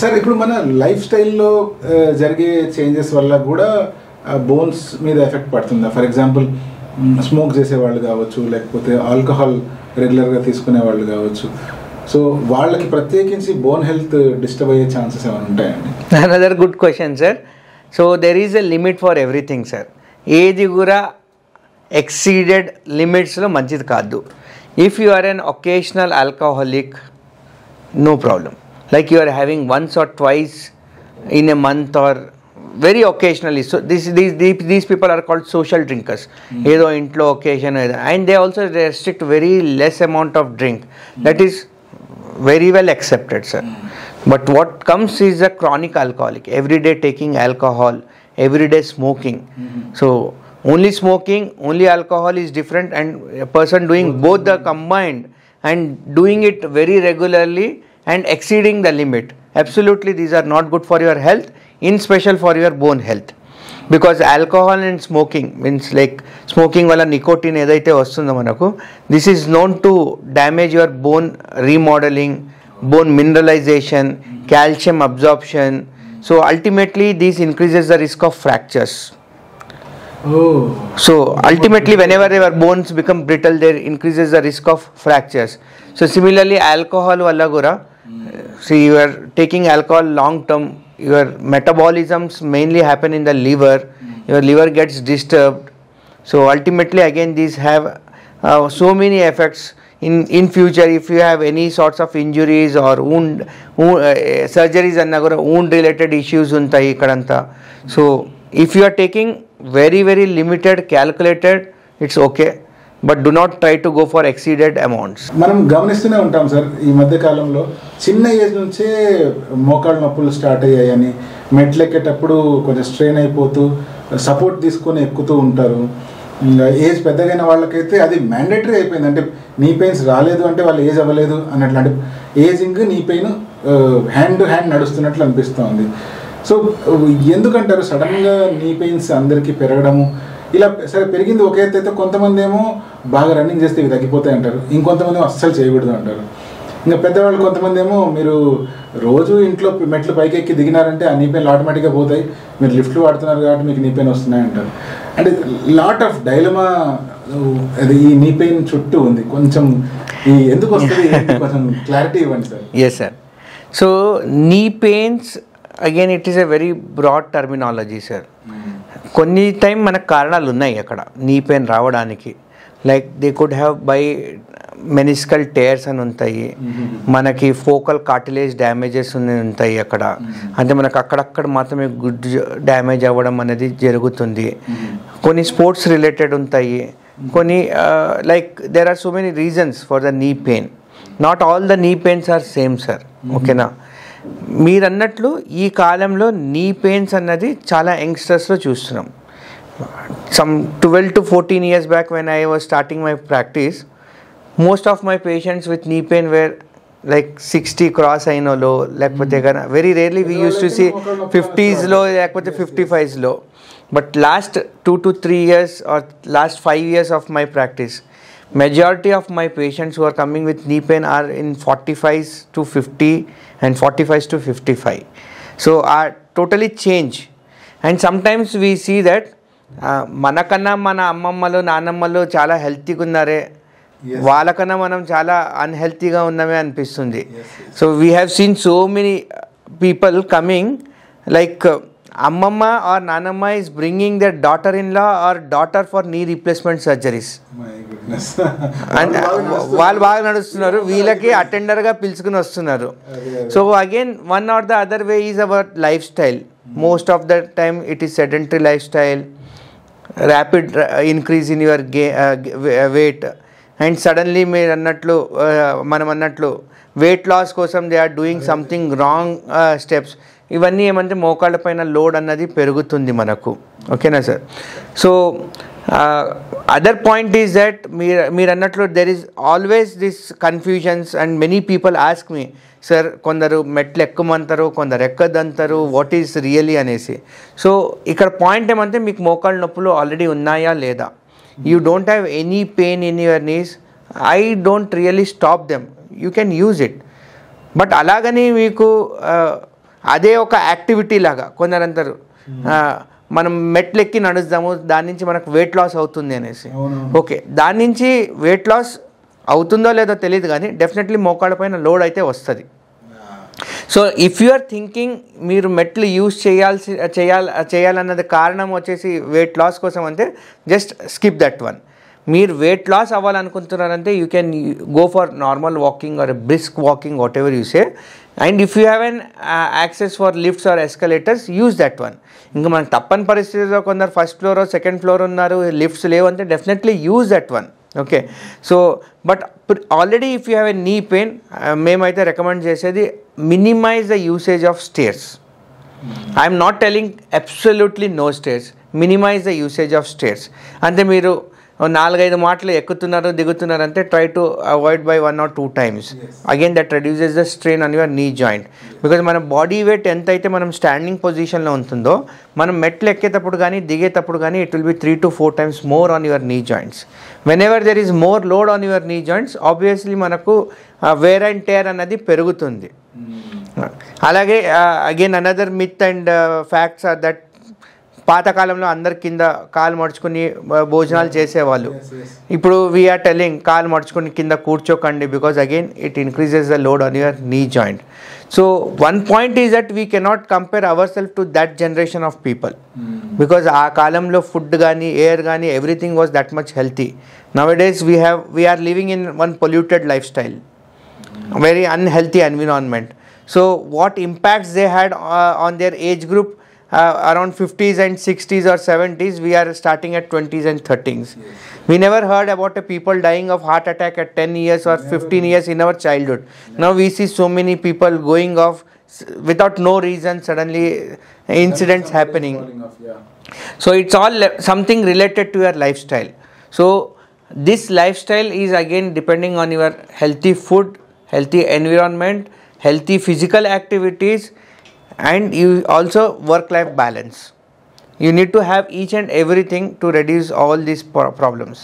Sir ఇప్పుడు మన life స్టైల్లో జరిగే చేంజెస్ వల్ల కూడా బోన్స్ మీద ఎఫెక్ట్ పడుతుందా? ఫర్ ఎగ్జాంపుల్ స్మోక్ చేసేవాళ్ళు కావచ్చు, లేకపోతే ఆల్కహాల్ రెగ్యులర్గా తీసుకునే వాళ్ళు కావచ్చు. సో వాళ్ళకి ప్రత్యేకించి బోన్ హెల్త్ డిస్టర్బ్ అయ్యే ఛాన్సెస్ ఏమైనా ఉంటాయండి? Another good question sir. So there is a limit for everything sir. ఏది కూడా ఎక్సీడెడ్ లిమిట్స్లో మంచిది కాదు. If you are an occasional alcoholic, no problem. Like you are having once or twice in a month or very occasionally. So these people are called social drinkers. Edo intlo occasion, and they also restrict very less amount of drink. That is very well accepted, sir. But what comes is a chronic alcoholic, every day taking alcohol, every day smoking. So only smoking, only alcohol is different, and a person doing both the combined and doing it very regularly and exceeding the limit, absolutely these are not good for your health, in special for your bone health. Because alcohol and smoking means like smoking wala nicotine edaithe vastundo manaku, this is known to damage your bone remodeling, bone mineralization, calcium absorption. So ultimately this increases the risk of fractures. So ultimately whenever your bones become brittle, there increases the risk of fractures. So similarly alcohol wala gura, see you are taking alcohol long term, your metabolisms mainly happen in the liver, your liver gets disturbed. So ultimately again these have so many effects in future. If you have any sorts of injuries or wound surgeries anna gura wound related issues untayi ikkadanta. So if you are taking very limited, calculated, it's okay, but do not try to go for exceeded amounts. మనం గమనిస్తూనే ఉంటాం sir, ఈ మధ్య కాలంలో చిన్న age నుంచే మోకాళ్ళ నొప్పులు స్టార్ట్ అయ్యాయని, మెట్లు ఎక్కేటప్పుడు కొంచెం స్ట్రెయిన్ అయిపోతూ సపోర్ట్ తీసుకొని ఎక్కుతూ ఉంటారు. ఏజ్ పెద్దగైన వాళ్ళకైతే అది మ్యాండేటరీ అయిపోయింది. అంటే నీ పెయిన్స్ రాలేదు అంటే వాళ్ళు ఏజ్ అవ్వలేదు అన్నట్లు, అంటే ageing knee pain hand to hand నడుస్తున్నట్లు అనిపిస్తుంది. సో ఎందుకంటారు సడన్గా నీ పెయిన్స్ అందరికీ పెరగడము? ఇలా సరే పెరిగింది ఒక ఎత్తు అయితే, కొంతమంది ఏమో బాగా రన్నింగ్ చేస్తే ఇవి తగ్గిపోతాయి అంటారు, ఇంకొంతమంది ఏమో అస్సలు చేయకూడదు అంటారు. ఇంకా పెద్దవాళ్ళు కొంతమంది ఏమో మీరు రోజు ఇంట్లో మెట్లు పైకి ఎక్కి దిగినారంటే ఆ నీ పెయిన్లు ఆటోమేటిక్గా పోతాయి, మీరు లిఫ్ట్లు వాడుతున్నారు కాబట్టి మీకు నీ పెయిన్ వస్తున్నాయి అంటారు. అంటే లాట్ ఆఫ్ డైలమా అది ఈ నీ పెయిన్ చుట్టూ ఉంది. కొంచెం ఈ ఎందుకు వస్తుంది, కొంచెం క్లారిటీ ఇవ్వండి sir. Yes sir. So knee pains again it is a very broad terminology sir. కొన్ని టైం మనకు కారణాలు ఉన్నాయి అక్కడ నీ పెయిన్ రావడానికి. Like they could have by meniscal tears అని ఉంటాయి, మనకి ఫోకల్ కార్టిలేజ్ డ్యామేజెస్ ఉంటాయి అక్కడ, అంటే మనకు అక్కడక్కడ మాత్రమే గుడ్ డ్యామేజ్ అవ్వడం అనేది జరుగుతుంది. కొన్ని స్పోర్ట్స్ రిలేటెడ్ ఉంటాయి, కొన్ని like there are so many reasons for the knee pain. Not all the knee pains are same sir, ఓకేనా? మీరు అన్నట్లు ఈ కాలంలో నీ పెయిన్స్ అన్నది చాలా యంగ్స్టర్స్లో చూస్తున్నాం. Some 12 to 14 years back when I was starting my practice, most of my patients with knee pain were like 60 cross అయినలో, లేకపోతే very rarely we use to see 50sలో లేకపోతే 55sలో. But last 2 to 3 years or last 5 years of my practice, majority of my patients who are coming with knee pain are in 45s to 50 and 45s to 55. So are totally change. And sometimes we see that మనకన్నా మన అమ్మమ్మలు నాన్నమ్మలు చాలా హెల్తీగా ఉన్నారే, వాళ్ళకన్నా మనం చాలా అన్హెల్తీగా ఉన్నామే అనిపిస్తుంది. So we have seen so many people coming like అమ్మమ్మ ఆర్ నానమ్మ is bringing their daughter in law or daughter for knee replacement surgeries. And వాళ్ళు బాగా నడుస్తున్నారు, వీళ్ళకి అటెండర్గా పిలుచుకుని వస్తున్నారు. So again one or the other way is our life style. Most of the time it is sedentary life style, rapid increase in your weight, and suddenly మీరు అన్నట్లు మనం అన్నట్లు వెయిట్ లాస్ కోసం they are doing something wrong steps. ఇవన్నీ ఏమంటే మోకాళ్ళ పైన load అన్నది పెరుగుతుంది మనకు, ఓకేనా sir? So other point is that మీరు అన్నట్లు there is always this confusions and many people ask me, sir కొందరు మెట్లు ఎక్కమంటారు, కొందరు ఎక్కదంటారు, వాట్ ఈస్ రియలీ అనేసి. సో ఇక్కడ పాయింట్ ఏమంటే మీకు మోకాళ్ళ నొప్పులు ఆల్రెడీ ఉన్నాయా లేదా, you don't have any pain in your knees, I don't really stop them. You can use it. But అలాగని మీకు అదే ఒక యాక్టివిటీ లాగా కొందరు అంటారు మనం మెట్లు ఎక్కి నడుస్తాము దాని నుంచి మనకు వెయిట్ లాస్ అవుతుంది అనేసి. ఓకే, దాని నుంచి వెయిట్ లాస్ అవుతుందో లేదో తెలియదు కానీ డెఫినెట్లీ మోకాళ్ళ పైన లోడ్ అయితే వస్తుంది. So if you are thinking మీరు మెట్లు యూజ్ చేయాలన్నది కారణం వచ్చేసి వెయిట్ లాస్ కోసం అంటే జస్ట్ స్కిప్ దట్ వన్. మీరు వెయిట్ లాస్ అవ్వాలనుకుంటున్నారంటే you can go for normal walking or brisk walking whatever you say. And if you have an access for lifts or escalators use that one. ఇంకా మనకు తప్పని పరిస్థితిలో కొందరు first floor second floor ఉన్నారు, lifts లేవంటే definitely use that one. Okay, so but already if you have a knee pain మేమైతే recommend చేసేది minimise the usage of stairs. I'm not telling absolutely no stairs, minimise the usage of stairs. అంటే మీరు 4-5 మాటలు ఎక్కుతున్నారు దిగుతున్నారు అంటే try to avoid by 1 or 2 times. Again that reduces the strain on your knee joint. Because మన body weight ఎంత అయితే మనం స్టాండింగ్ పొజిషన్లో ఉంటుందో మనం మెట్లు ఎక్కేటప్పుడు కానీ దిగేటప్పుడు కానీ it will be 3 to 4 times more on your knee joints. Whenever there is more load on your knee joints obviously మనకు వేర్ అండ్ టేర్ అన్నది పెరుగుతుంది. అలాగే again another myth and facts are that పాతకాలంలో అందరి కింద కాలు మడుచుకుని భోజనాలు చేసేవాళ్ళు. ఇప్పుడు వీఆర్ టెలింగ్ కాలు మడుచుకుని కింద కూర్చోకండి because again it increases the load on your knee joint. So one point is that we cannot compare our self to that generation of people because ఆ కాలంలో ఫుడ్ కానీ ఎయిర్ కానీ everything was that much healthy. Nowadays we are living in one polluted lifestyle, very unhealthy environment. So what impacts they had on their age group around 50s and 60s or 70s, we are starting at 20s and 30s. Yes. We never heard about a people dying of heart attack at 10 years or 15 years in our childhood. Never. Now we see so many people going off without no reason, suddenly incidents happening. So it's all something related to your lifestyle. So this lifestyle is again depending on your healthy food, healthy environment, healthy physical activities, and you also work-life balance. You need to have each and everything to reduce all these problems.